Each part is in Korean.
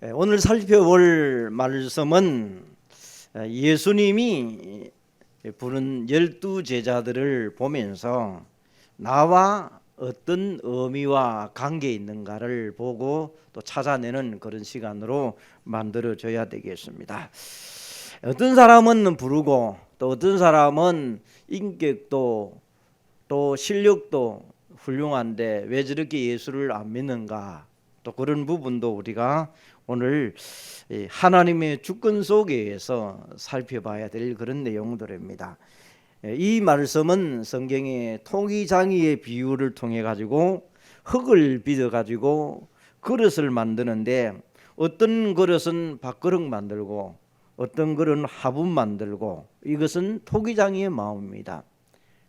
오늘 살펴볼 말씀은 예수님이 부른 12제자들을 보면서 나와 어떤 의미와 관계 있는가를 보고 또 찾아내는 그런 시간으로 만들어져야 되겠습니다. 어떤 사람은 부르고 또 어떤 사람은 인격도 또 실력도 훌륭한데 왜 저렇게 예수를 안 믿는가, 또 그런 부분도 우리가 오늘 하나님의 주권 속에서 살펴봐야 될 그런 내용들입니다. 이 말씀은 성경의 토기장이의 비유를 통해 가지고 흙을 빚어 가지고 그릇을 만드는데, 어떤 그릇은 밥그릇 만들고 어떤 그릇은 화분 만들고, 이것은 토기장이의 마음입니다.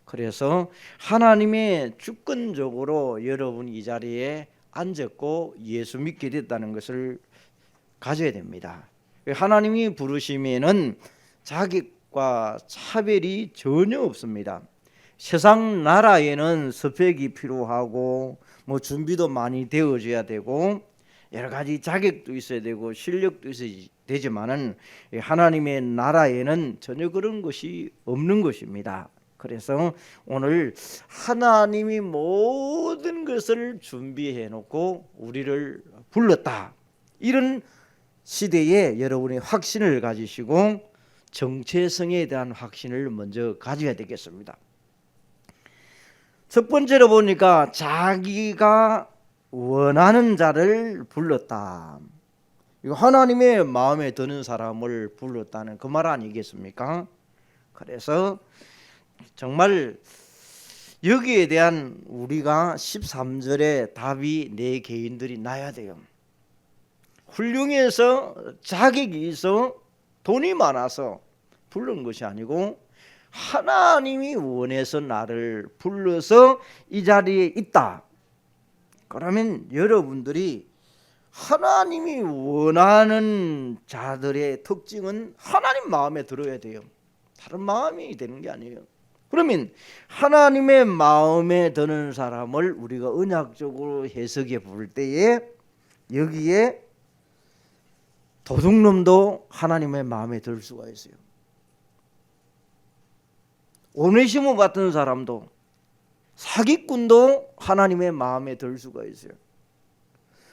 그래서 하나님의 주권적으로 여러분 이 자리에 앉았고 예수 믿게 됐다는 것을 가져야 됩니다. 하나님이 부르시면은 자격과 차별이 전혀 없습니다. 세상 나라에는 스펙이 필요하고 뭐 준비도 많이 되어져야 되고 여러 가지 자격도 있어야 되고 실력도 있어야 되지만은 하나님의 나라에는 전혀 그런 것이 없는 것입니다. 그래서 오늘 하나님이 모든 것을 준비해 놓고 우리를 불렀다, 이런 시대에 여러분이 확신을 가지시고 정체성에 대한 확신을 먼저 가져야 되겠습니다. 첫 번째로 보니까 자기가 원하는 자를 불렀다. 이거 하나님의 마음에 드는 사람을 불렀다는 그 말 아니겠습니까? 그래서 정말 여기에 대한 우리가 13절의 답이 내 개인들이 나야 돼요. 훌륭해서 자격이 있어 돈이 많아서 부른 것이 아니고 하나님이 원해서 나를 불러서 이 자리에 있다. 그러면 여러분들이 하나님이 원하는 자들의 특징은 하나님 마음에 들어야 돼요. 다른 마음이 되는 게 아니에요. 그러면 하나님의 마음에 드는 사람을 우리가 언약적으로 해석해 볼 때에 여기에 도둑놈도 하나님의 마음에 들 수가 있어요. 오네시모 같은 사람도, 사기꾼도 하나님의 마음에 들 수가 있어요.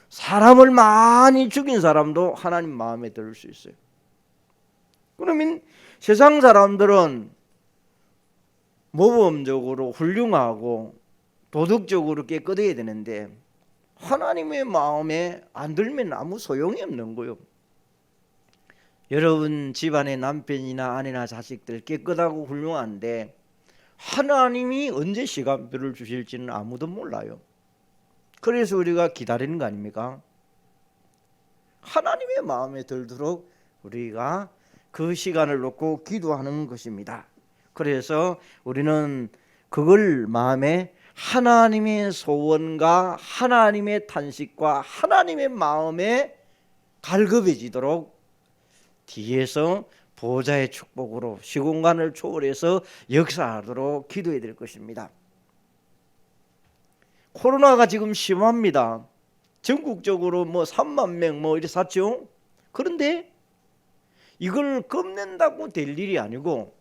사람을 많이 죽인 사람도 하나님 마음에 들 수 있어요. 그러면 세상 사람들은 모범적으로 훌륭하고 도덕적으로 깨끗해야 되는데 하나님의 마음에 안 들면 아무 소용이 없는 거예요. 여러분 집안의 남편이나 아내나 자식들 깨끗하고 훌륭한데 하나님이 언제 시간표를 주실지는 아무도 몰라요. 그래서 우리가 기다리는 거 아닙니까? 하나님의 마음에 들도록 우리가 그 시간을 놓고 기도하는 것입니다. 그래서 우리는 그걸 마음에 하나님의 소원과 하나님의 탄식과 하나님의 마음에 갈급해지도록 뒤에서 보좌의 축복으로 시공간을 초월해서 역사하도록 기도해야 될 것입니다. 코로나가 지금 심합니다. 전국적으로 3만 명 이렇게 샀죠. 그런데 이걸 겁낸다고 될 일이 아니고,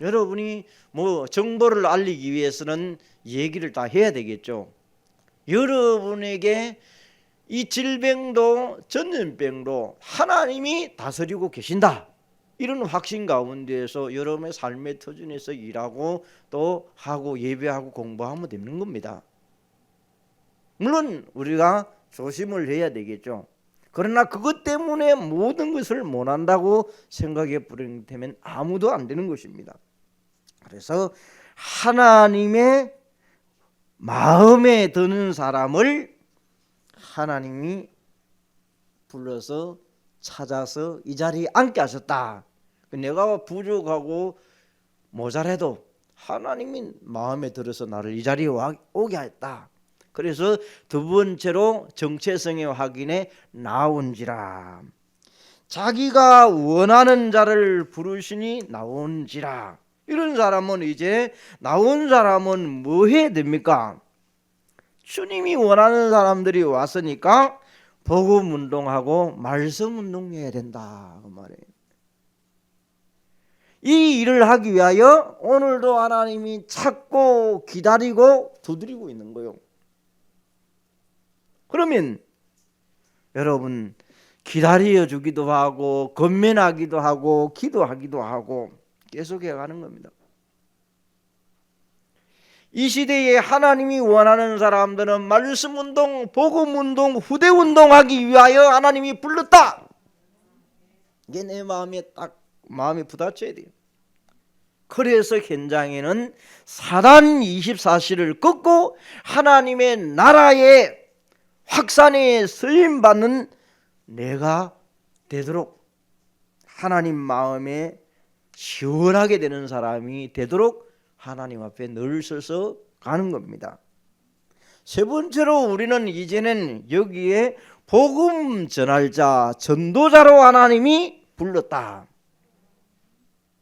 여러분이 정보를 알리기 위해서는 얘기를 다 해야 되겠죠. 여러분에게 이 질병도 전염병도 하나님이 다스리고 계신다, 이런 확신 가운데에서 여러분의 삶의 터전에서 일하고 또 하고 예배하고 공부하면 되는 겁니다. 물론 우리가 조심을 해야 되겠죠. 그러나 그것 때문에 모든 것을 못한다고 생각해 버리면 아무도 안 되는 것입니다. 그래서 하나님의 마음에 드는 사람을 하나님이 불러서 찾아서 이 자리에 앉게 하셨다. 내가 부족하고 모자라도 하나님이 마음에 들어서 나를 이 자리에 오게 했다. 그래서 두 번째로 정체성의 확인에 나온지라. 자기가 원하는 자를 부르시니 나온지라. 이런 사람은 이제 나온 사람은 뭐 해야 됩니까? 주님이 원하는 사람들이 왔으니까 복음 운동하고 말씀 운동해야 된다 그 말이에요. 이 일을 하기 위하여 오늘도 하나님이 찾고 기다리고 두드리고 있는 거예요. 그러면 여러분 기다려 주기도 하고 건면하기도 하고 기도하기도 하고 계속해 가는 겁니다. 이 시대에 하나님이 원하는 사람들은 말씀 운동, 복음 운동, 후대 운동하기 위하여 하나님이 불렀다. 이게 내 마음에 딱 마음이 부딪혀야 돼요. 그래서 현장에는 사단 24시를 꺾고 하나님의 나라의 확산에 쓰임 받는 내가 되도록 하나님 마음에 시원하게 되는 사람이 되도록 하나님 앞에 늘 서서 가는 겁니다. 세 번째로 우리는 이제는 여기에 복음 전할자, 전도자로 하나님이 불렀다.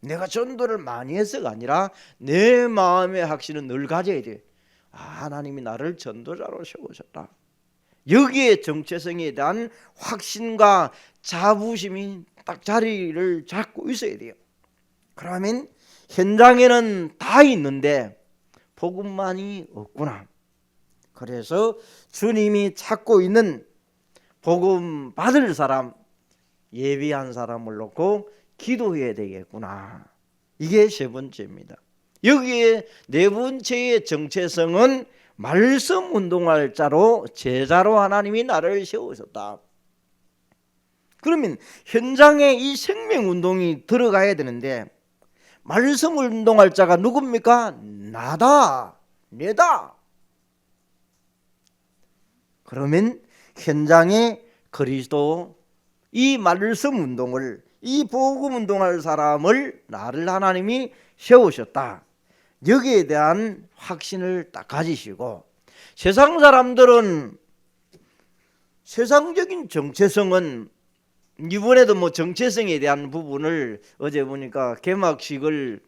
내가 전도를 많이 해서가 아니라 내 마음의 확신은 늘 가져야 돼. 하나님이 나를 전도자로 세우셨다. 여기에 정체성에 대한 확신과 자부심이 딱 자리를 잡고 있어야 돼요. 그러면 현장에는 다 있는데 복음만이 없구나. 그래서 주님이 찾고 있는 복음 받을 사람, 예비한 사람을 놓고 기도해야 되겠구나. 이게 세 번째입니다. 여기에 네 번째의 정체성은 말씀 운동할 자로 제자로 하나님이 나를 세우셨다. 그러면 현장에 이 생명 운동이 들어가야 되는데 말씀 운동할 자가 누굽니까? 나다, 내다. 그러면 현장에 그리스도 이 말씀 운동을 이 복음 운동할 사람을 나를 하나님이 세우셨다. 여기에 대한 확신을 딱 가지시고 세상 사람들은 세상적인 정체성은 이번에도 뭐 정체성에 대한 부분을 어제 보니까 개막식을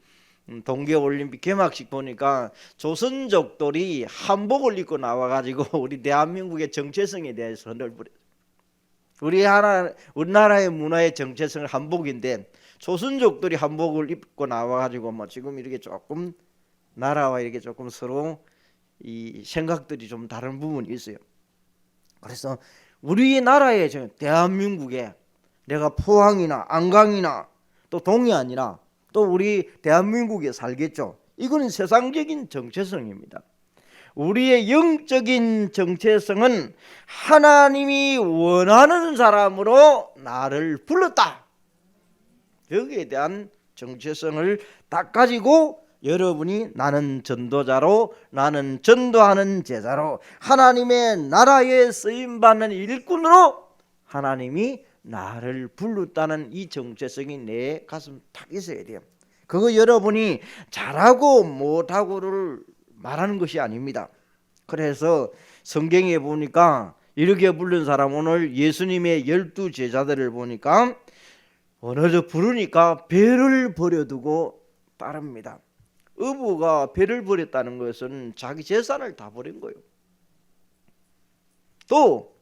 동계올림픽 개막식 보니까 조선족들이 한복을 입고 나와가지고 우리 대한민국의 정체성에 대해서 선을 우리나라의 문화의 정체성은 한복인데 조선족들이 한복을 입고 나와가지고 뭐 지금 이렇게 조금 나라와 이렇게 조금 서로 이 생각들이 좀 다른 부분이 있어요. 그래서 우리나라의 대한민국에 내가 포항이나 안강이나 또 동해안이나 또 우리 대한민국에 살겠죠. 이거는 세상적인 정체성입니다. 우리의 영적인 정체성은 하나님이 원하는 사람으로 나를 불렀다. 여기에 대한 정체성을 딱 가지고 여러분이 나는 전도자로, 나는 전도하는 제자로, 하나님의 나라에 쓰임받는 일꾼으로 하나님이 나를 불렀다는 이 정체성이 내 가슴 탁 있어야 돼요. 그거 여러분이 잘하고 못하고를 말하는 것이 아닙니다. 그래서 성경에 보니까 이렇게 부른 사람, 오늘 예수님의 12 제자들을 보니까 어느덧 부르니까 배를 버려두고 따릅니다. 어부가 배를 버렸다는 것은 자기 재산을 다 버린 거예요. 또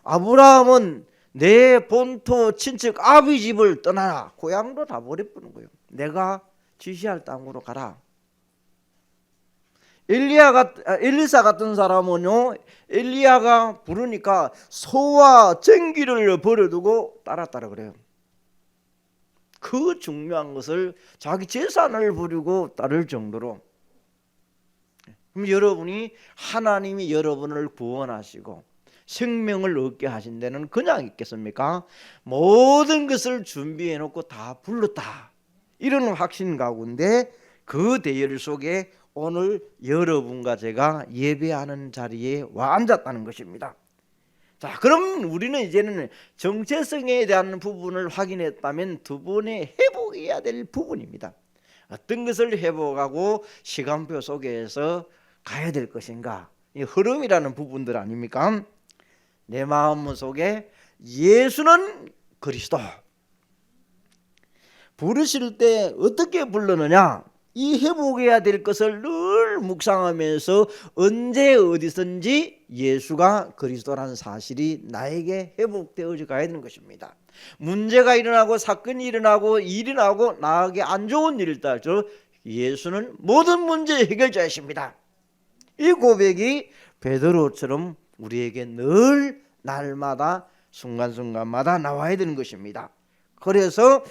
아브라함은 내 본토 친척 아비 집을 떠나라. 고향도 다 버려버린 거예요. 내가 지시할 땅으로 가라. 엘리사 같은 사람은요, 엘리야가 부르니까 소와 쟁기를 버려두고 따랐다라 그래요. 그 중요한 것을 자기 재산을 버리고 따를 정도로. 그럼 여러분이 하나님이 여러분을 구원하시고 생명을 얻게 하신 데는 그냥 있겠습니까? 모든 것을 준비해 놓고 다 불렀다. 이런 확신 가운데 그 대열 속에 오늘 여러분과 제가 예배하는 자리에 와 앉았다는 것입니다. 자, 그럼 우리는 이제는 정체성에 대한 부분을 확인했다면 두 번에 회복해야 될 부분입니다. 어떤 것을 회복하고 시간표 속에서 가야 될 것인가? 이 흐름이라는 부분들 아닙니까? 내 마음 속에 예수는 그리스도. 부르실 때 어떻게 부르느냐? 이 회복해야 될 것을 늘 복음을 묵상하면서 언제 어디선지 예수가 그리스도라는 사실이 나에게 회복되어져 가야 되는 것입니다. 문제가 일어나고 사건이 일어나고 일이 나고 나에게 안 좋은 일을 따져 예수는 모든 문제의 해결자이십니다. 이 고백이 베드로처럼 우리에게 늘 날마다 순간순간마다 나와야 되는 것입니다. 그래서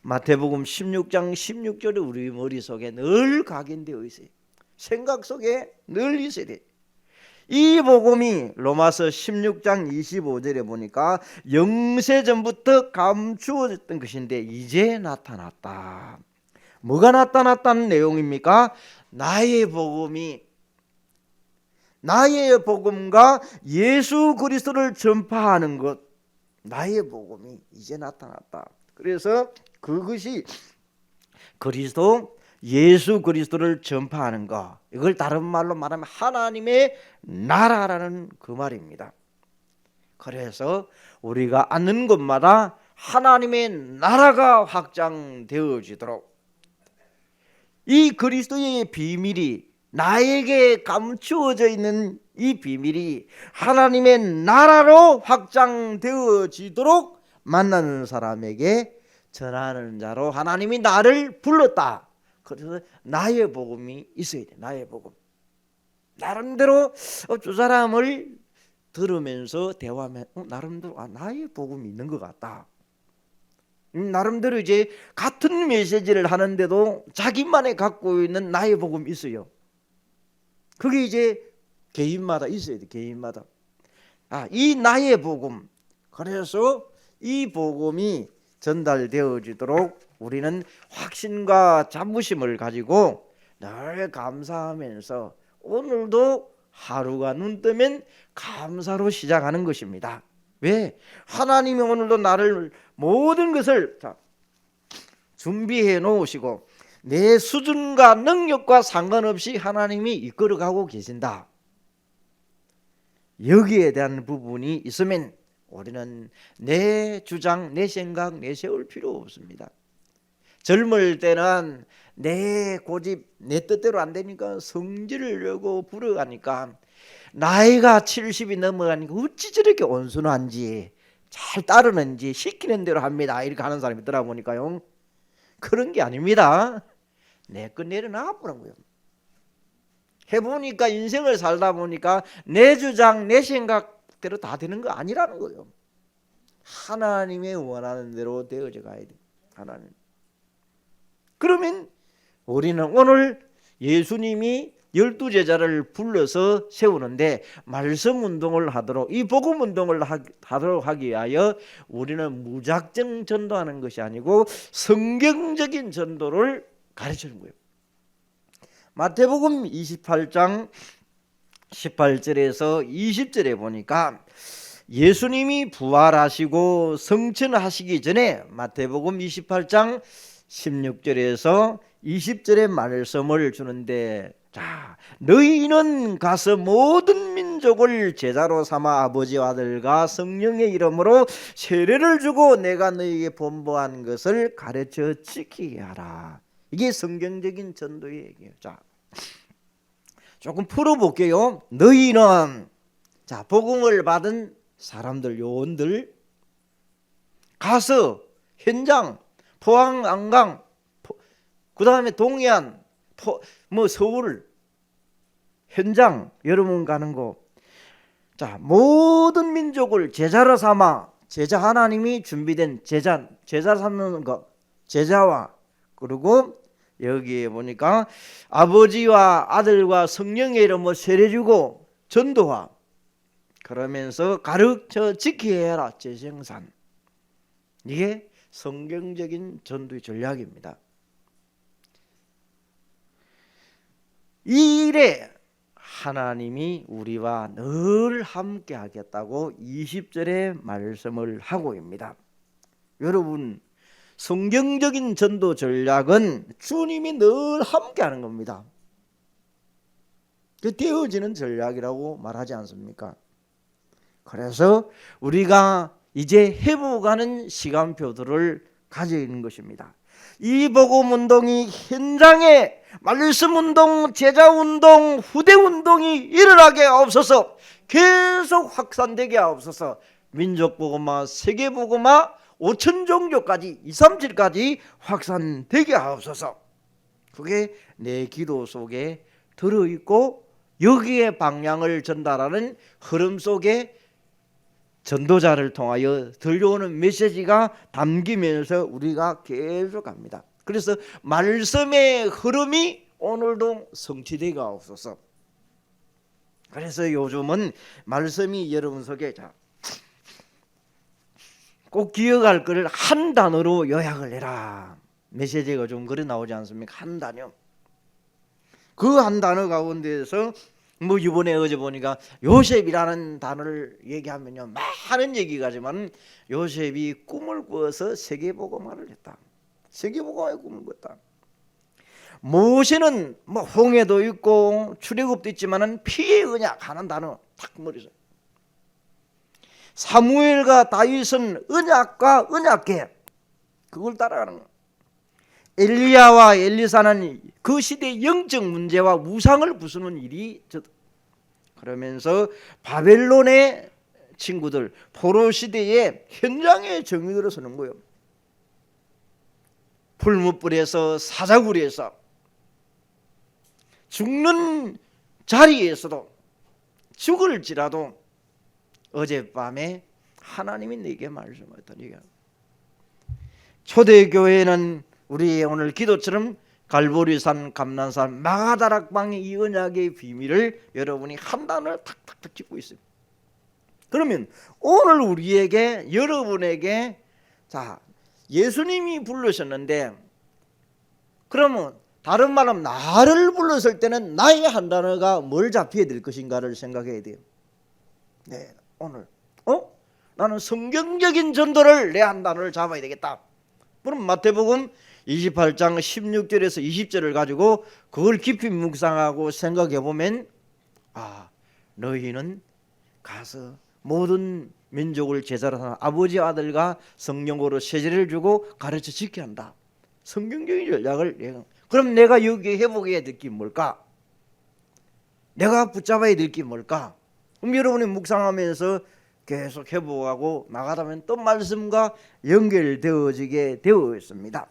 마태복음 16장 16절이 우리 머릿속에 늘 각인되어 있어요. 생각 속에 늘 있어야 돼요. 이 복음이 로마서 16장 25절에 보니까 영세전부터 감추어졌던 것인데 이제 나타났다. 뭐가 나타났다는 내용입니까? 나의 복음과 예수 그리스도를 전파하는 것, 나의 복음이 이제 나타났다. 그래서 그것이 그리스도, 예수 그리스도를 전파하는 것, 이걸 다른 말로 말하면 하나님의 나라라는 그 말입니다. 그래서 우리가 앉는 곳마다 하나님의 나라가 확장되어지도록 이 그리스도의 비밀이, 나에게 감추어져 있는 이 비밀이 하나님의 나라로 확장되어지도록 만나는 사람에게 전하는 자로 하나님이 나를 불렀다. 그래서 나의 복음이 있어야 돼. 나의 복음. 나름대로 두 사람을 들으면서 대화하면 나름대로 나의 복음이 있는 것 같다. 나름대로 이제 같은 메시지를 하는데도 자기만의 갖고 있는 나의 복음이 있어요. 그게 이제 개인마다 있어야 돼. 개인마다. 이 나의 복음. 그래서 이 복음이 전달되어지도록 우리는 확신과 자부심을 가지고 늘 감사하면서 오늘도 하루가 눈 뜨면 감사로 시작하는 것입니다. 왜? 하나님이 오늘도 나를 모든 것을 준비해 놓으시고 내 수준과 능력과 상관없이 하나님이 이끌어가고 계신다. 여기에 대한 부분이 있으면 우리는 내 주장, 내 생각 내세울 필요 없습니다. 젊을 때는 내 고집, 내 뜻대로 안 되니까 성질을 내고 불어가니까 나이가 70이 넘어가니까 어찌 저렇게 온순한지, 잘 따르는지, 시키는 대로 합니다. 이렇게 하는 사람이 있더라 보니까요. 그런 게 아닙니다. 내 것 내려놔 보라고요. 해보니까 인생을 살다 보니까 내 주장, 내 생각대로 다 되는 거 아니라는 거예요. 하나님의 원하는 대로 되어져 가야 돼. 하나님. 그러면 우리는 오늘 예수님이 12제자를 불러서 세우는데 말씀 운동을 하도록, 이 복음 운동을 하도록 하기 위하여 우리는 무작정 전도하는 것이 아니고 성경적인 전도를 가르치는 거예요. 마태복음 28장 18절에서 20절에 보니까 예수님이 부활하시고 성천하시기 전에 마태복음 28장 16절에서 20절의 말씀을 주는데, 자, 너희는 가서 모든 민족을 제자로 삼아 아버지와 아들과 성령의 이름으로 세례를 주고 내가 너희에게 번보한 것을 가르쳐 지키게 하라. 이게 성경적인 전도의 얘기예요. 자, 조금 풀어볼게요. 너희는, 자, 복음을 받은 사람들, 요원들, 가서 현장, 포항, 안강, 그 다음에 동해안, 서울 현장 여러분 가는 거, 자, 모든 민족을 제자로 삼아, 제자, 하나님이 준비된 제자 삼는 거, 제자와, 그리고 여기에 보니까 아버지와 아들과 성령의 이름으로 세례주고 전도하, 그러면서 가르쳐 지키게 해라. 제생산. 이게 성경적인 전도의 전략입니다. 이 일에 하나님이 우리와 늘 함께 하겠다고 20절에 말씀을 하고 있습니다. 여러분, 성경적인 전도 전략은 주님이 늘 함께 하는 겁니다. 그 되어지는 전략이라고 말하지 않습니까? 그래서 우리가 이제 회복하는 시간표들을 가지고 있는 것입니다. 이 복음 운동이 현장에 말씀 운동, 제자 운동, 후대 운동이 일어나게 하옵소서. 계속 확산되게 하옵소서. 민족복음화, 세계복음화, 5천 종교까지 2, 3, 7까지 확산되게 하옵소서. 그게 내 기도 속에 들어있고 여기에 방향을 전달하는 흐름 속에 전도자를 통하여 들려오는 메시지가 담기면서 우리가 계속 갑니다. 그래서 말씀의 흐름이 오늘도 성취되게 하옵소서. 그래서 요즘은 말씀이 여러분 속에 꼭 기억할 것을 한 단어로 요약을 해라. 메시지가 좀 그래 나오지 않습니까? 한 단어. 그 한 단어 가운데에서 뭐 이번에 어제 보니까 요셉이라는 단어를 얘기하면요 많은 얘기가 하지만 요셉이 꿈을 꾸어서 세계복음화를 했다. 세계복음화의 꿈을 꿨다. 모세는 뭐 홍해도 있고 출애굽도 있지만은 피의 언약 하는 단어 딱 머리서. 사무엘과 다윗은 언약과 언약계 그걸 따라가는 거. 엘리야와 엘리사는 그 시대의 영적 문제와 우상을 부수는 일이 그러면서 바벨론의 친구들 포로 시대의 현장의 정의로 서는 거예요. 풀무불에서 사자굴에서 죽는 자리에서도 죽을지라도 어젯밤에 하나님이 내게 말씀하셨더니 초대교회는 우리 오늘 기도처럼 갈보리산, 감난산, 마가다락방의 이 언약의 비밀을 여러분이 한 단어를 탁탁탁 짚고 있어요. 그러면 오늘 우리에게 여러분에게 예수님이 부르셨는데 그러면 다른 말은 나를 불렀을 때는 나의 한 단어가 뭘 잡혀야 될 것인가를 생각해야 돼요. 네, 오늘 나는 성경적인 전도를 내 한 단어를 잡아야 되겠다. 그럼 마태복음 28장 16절에서 20절을 가지고 그걸 깊이 묵상하고 생각해 보면 너희는 가서 모든 민족을 제자로 삼아 아버지 아들과 성령으로 세례를 주고 가르쳐 지켜야 한다. 성경적인 전략을. 그럼 내가 여기에 회복해야 될 게 뭘까? 내가 붙잡아야 될 게 뭘까? 그럼 여러분이 묵상하면서 계속 회복하고 나가다면 또 말씀과 연결되어지게 되어 있습니다.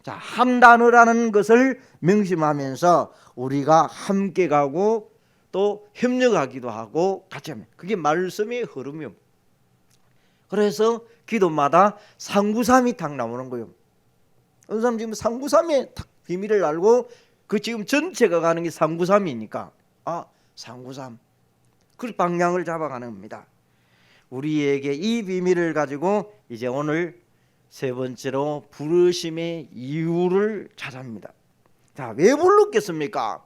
한 단어라는 것을 명심하면서 우리가 함께 가고 또 협력하기도 하고 같이 하면 그게 말씀의 흐름이요. 그래서 기도마다 상구삼이 탁 나오는 거예요. 어느 사람 지금 상구삼의 비밀을 알고 그 지금 전체가 가는 게 상구삼이니까 상구삼 그 방향을 잡아가는 겁니다. 우리에게 이 비밀을 가지고 이제 오늘 세 번째로 부르심의 이유를 찾아옵니다. 왜 불렀겠습니까?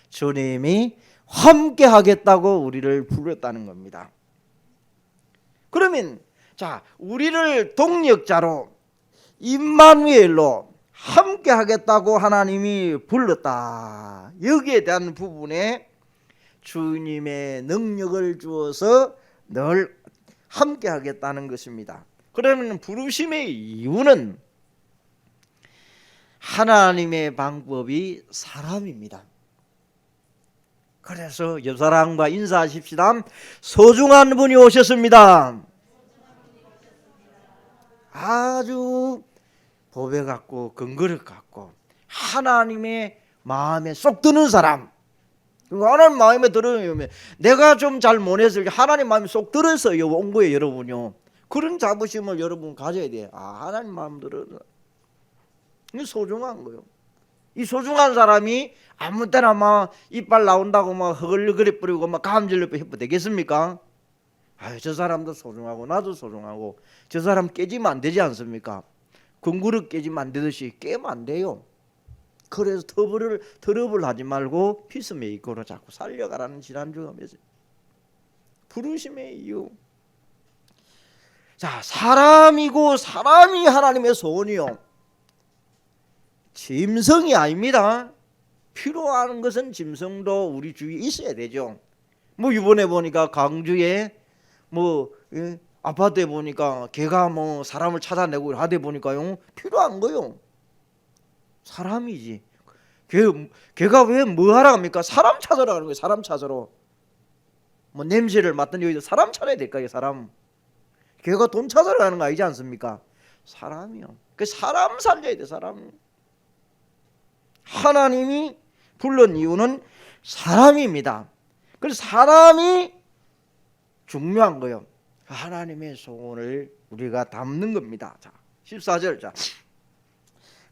주님이 함께 하겠다고 우리를 불렀다는 겁니다. 그러면 우리를 동력자로 임마누엘로 함께 하겠다고 하나님이 불렀다. 여기에 대한 부분에 주님의 능력을 주어서 늘 함께 하겠다는 것입니다. 그러면 부르심의 이유는 하나님의 방법이 사람입니다. 그래서 옆 사람과 인사하십시다. 소중한 분이 오셨습니다. 아주 보배 같고 근거력 같고 하나님의 마음에 쏙 드는 사람. 하나님 마음에 들으면 내가 좀 잘 못했을 때 하나님 마음에 쏙 들어서요 온 거예요, 여러분요. 그런 자부심을 여러분 가져야 돼요. 하나님 마음 들어. 이게 소중한 거예요. 이 소중한 사람이 아무 때나 막 이빨 나온다고 막 허글거려 뿌리고 막 감질러 뿌리고 되겠습니까? 저 사람도 소중하고 나도 소중하고 저 사람 깨지면 안 되지 않습니까? 궁그릇 깨지면 안 되듯이 깨면 안 돼요. 그래서 트러블 하지 말고 피스메이커로 자꾸 살려가라는 지난주가 메시지. 부르심의 이유. 사람이고 사람이 하나님의 소원이요. 짐승이 아닙니다. 필요한 것은 짐승도 우리 주위에 있어야 되죠. 이번에 보니까 강주에 아파트에 보니까 개가 사람을 찾아내고 하다 보니까요 필요한 거요. 사람이지. 걔가 왜 뭐 하러 갑니까? 사람 찾으러 가는 거예요. 사람 찾으러. 뭐 냄새를 맡더니 여기서 사람 찾아야 될까요? 사람. 걔가 돈 찾으러 가는 거 아니지 않습니까? 사람이요. 그 사람 살려야 돼. 사람. 하나님이 불른 이유는 사람입니다. 그래서 사람이 중요한 거예요. 하나님의 소원을 우리가 담는 겁니다. 자, 14절. 자,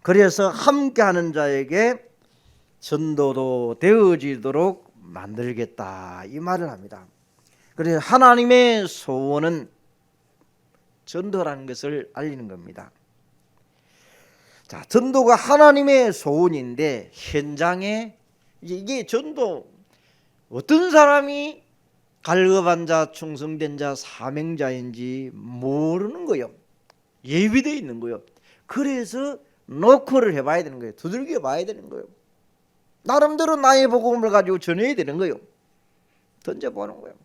그래서 함께하는 자에게 전도도 되어지도록 만들겠다, 이 말을 합니다. 그래서 하나님의 소원은 전도라는 것을 알리는 겁니다. 자, 전도가 하나님의 소원인데 현장에 이게 전도, 어떤 사람이 갈급한 자, 충성된 자, 사명자인지 모르는 거예요. 예비되어 있는 거예요. 그래서 노크를 해봐야 되는 거예요. 두들겨 봐야 되는 거예요. 나름대로 나의 복음을 가지고 전해야 되는 거예요. 던져보는 거예요.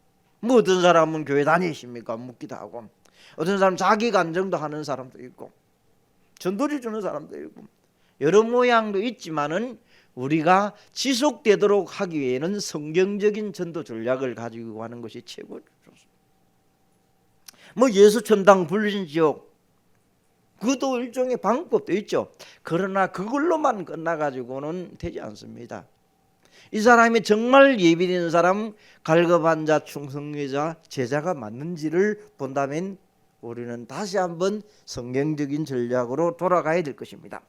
뭐 어떤 사람은 교회 다니십니까? 묻기도 하고, 어떤 사람 자기 간증도 하는 사람도 있고, 전도를 주는 사람도 있고, 여러 모양도 있지만은 우리가 지속되도록 하기 위해는 성경적인 전도 전략을 가지고 가는 것이 최고 좋습니다. 뭐 예수 천당 불신 지옥, 그것도 일종의 방법도 있죠. 그러나 그걸로만 끝나가지고는 되지 않습니다. 이 사람이 정말 예비된 사람, 갈급한 자, 충성자, 제자가 맞는지를 본다면 우리는 다시 한번 성경적인 전략으로 돌아가야 될 것입니다.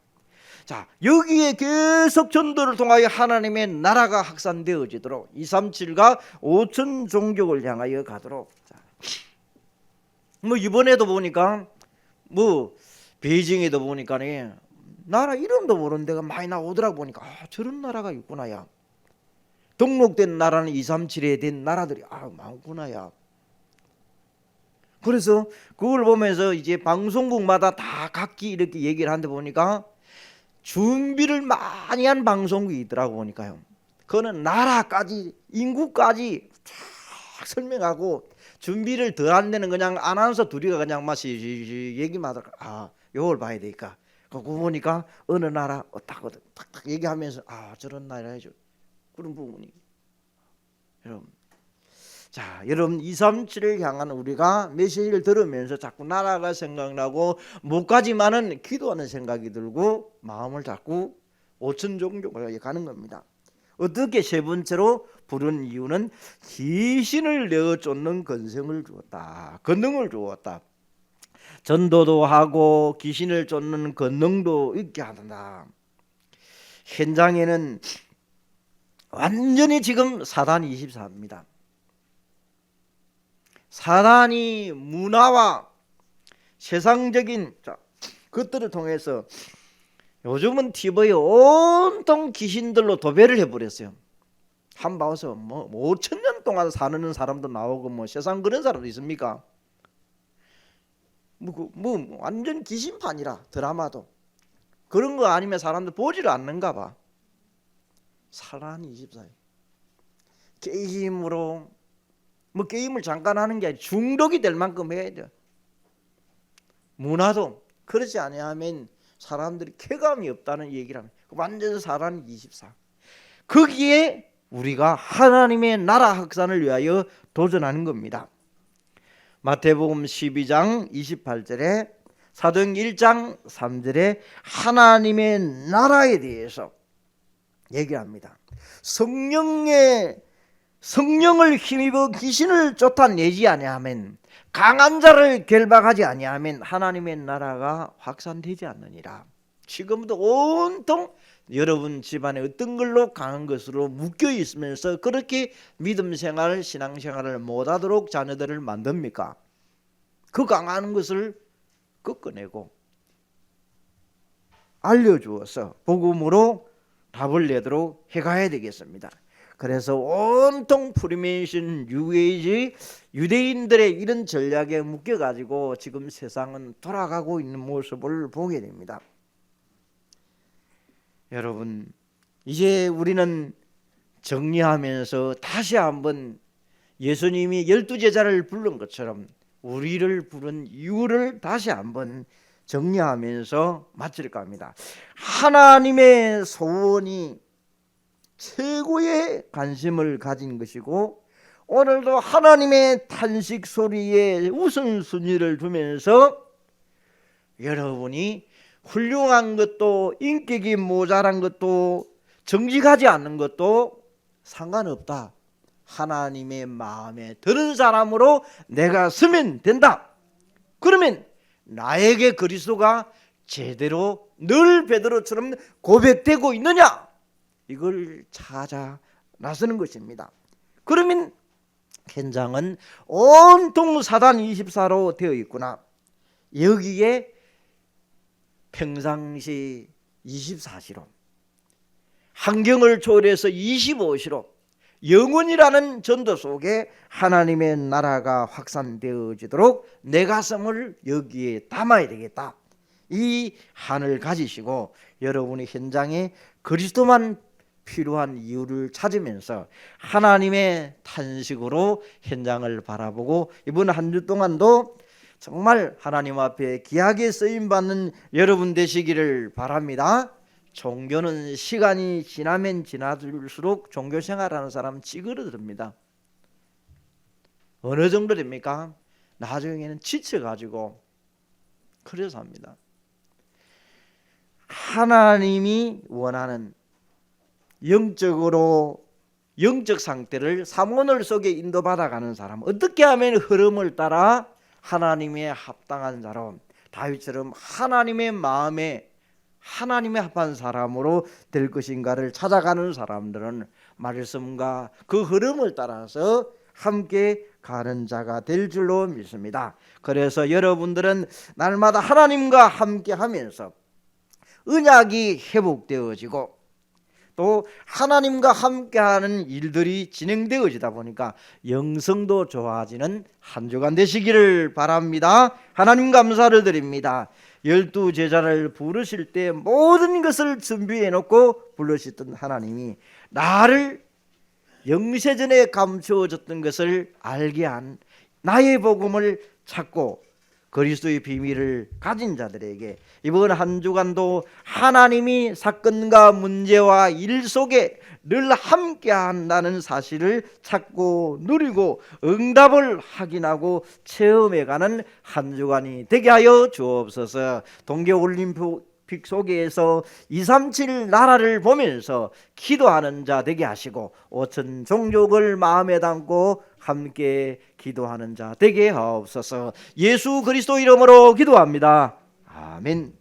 자, 여기에 계속 전도를 통하여 하나님의 나라가 확산되어지도록 237과 5천 종족을 향하여 가도록. 자, 뭐 이번에도 보니까 뭐 베이징에도 보니까 나라 이름도 모르는 데가 많이 나오더라고. 보니까 저런 나라가 있구나. 야, 등록된 나라는 237에 된 나라들이 많구나. 야, 그래서 그걸 보면서 이제 방송국마다 다 각기 이렇게 얘기를 하는데 보니까 준비를 많이 한 방송국이 있더라고. 보니까요, 그거는 나라까지 인구까지 쫙 설명하고, 준비를 덜 안 되는 그냥 아나운서 둘이가 그냥 마시 얘기만 하다가 요걸 봐야 되니까, 그거 보니까 어느 나라 어떻고 탁탁 얘기하면서 저런 나라죠, 그런 부분이. 여러분, 자, 여러분 237을 향한 우리가 메시지를 들으면서 자꾸 나라가 생각나고 못 가지만은 기도하는 생각이 들고 마음을 자꾸 5천 종족을 가는 겁니다. 어떻게 세 번째로 부른 이유는 귀신을 내어 쫓는 권성을 주었다, 권능을 주었다. 전도도 하고 귀신을 쫓는 권능도 있게 한다. 현장에는 완전히 지금 사단 24입니다. 사단이 문화와 세상적인 것들을 통해서 요즘은 TV에 온통 귀신들로 도배를 해버렸어요. 한 봐서 뭐 5,000년 동안 사는 사람도 나오고, 뭐 세상 그런 사람도 있습니까? 뭐 완전 귀신판이라. 드라마도 그런 거 아니면 사람들 보지를 않는가 봐. 사단이 24예요. 게임으로, 뭐 게임을 잠깐 하는 게 아니라 중독이 될 만큼 해야 돼요. 문화도 그렇지 아니하면 사람들이 쾌감이 없다는 얘기를 합니다. 완전 사단이 24. 거기에 우리가 하나님의 나라 확산을 위하여 도전하는 겁니다. 마태복음 12장 28절에, 사도행 1장 3절에 하나님의 나라에 대해서 얘기합니다. 성령을 힘입어 귀신을 쫓아내지 아니하면, 강한 자를 결박하지 아니하면 하나님의 나라가 확산되지 않느니라. 지금도 온통 여러분 집안에 어떤 걸로 강한 것으로 묶여 있으면서 그렇게 믿음 생활, 신앙 생활을 못하도록 자녀들을 만듭니까? 그 강한 것을 꺾어내고 알려주어서 복음으로 답을 내도록 해가야 되겠습니다. 그래서 온통 프리메이션, 뉴에이지, 유대인들의 이런 전략에 묶여가지고 지금 세상은 돌아가고 있는 모습을 보게 됩니다. 여러분, 이제 우리는 정리하면서 다시 한번 예수님이 12제자를 부른 것처럼 우리를 부른 이유를 다시 한번 정리하면서 마칠까 합니다. 하나님의 소원이 최고의 관심을 가진 것이고, 오늘도 하나님의 탄식 소리에 우선순위를 두면서 여러분이 훌륭한 것도 인격이 모자란 것도 정직하지 않는 것도 상관없다. 하나님의 마음에 드는 사람으로 내가 서면 된다. 그러면 나에게 그리스도가 제대로 늘 베드로처럼 고백되고 있느냐? 이걸 찾아 나서는 것입니다. 그러면 현장은 온통 사단 24로 되어 있구나. 여기에 평상시 24시로, 환경을 초월해서 25시로 영원이라는 전도 속에 하나님의 나라가 확산되어지도록 내 가슴을 여기에 담아야 되겠다. 이 한을 가지시고 여러분의 현장에 그리스도만 필요한 이유를 찾으면서 하나님의 탄식으로 현장을 바라보고 이번 한 주 동안도 정말 하나님 앞에 귀하게 쓰임받는 여러분 되시기를 바랍니다. 종교는 시간이 지나면 지날수록 종교 생활하는 사람 찌그러듭니다. 어느 정도 됩니까? 나중에는 지쳐가지고 그래서 합니다. 하나님이 원하는 영적 상태를 사모늘 속에 인도받아가는 사람, 어떻게 하면 흐름을 따라 하나님의 합당한 자로, 다윗처럼 하나님의 마음에 하나님의 합한 사람으로 될 것인가를 찾아가는 사람들은 말씀과 그 흐름을 따라서 함께 가는 자가 될 줄로 믿습니다. 그래서 여러분들은 날마다 하나님과 함께 하면서 언약이 회복되어지고 또 하나님과 함께하는 일들이 진행되어지다 보니까 영성도 좋아지는 한 주간 되시기를 바랍니다. 하나님 감사를 드립니다. 12 제자를 부르실 때 모든 것을 준비해 놓고 부르셨던 하나님이 나를 영세전에 감추어졌던 것을 알게 한 나의 복음을 찾고 그리스도의 비밀을 가진 자들에게 이번 한 주간도 하나님이 사건과 문제와 일 속에 늘 함께 한다는 사실을 찾고 누리고 응답을 확인하고 체험해가는 한 주간이 되게 하여 주옵소서. 동계올림픽 속에서 237 나라를 보면서 기도하는 자 되게 하시고 5천 종족을 마음에 담고 함께 기도하는 자 되게 하옵소서. 예수 그리스도 이름으로 기도합니다. 아멘.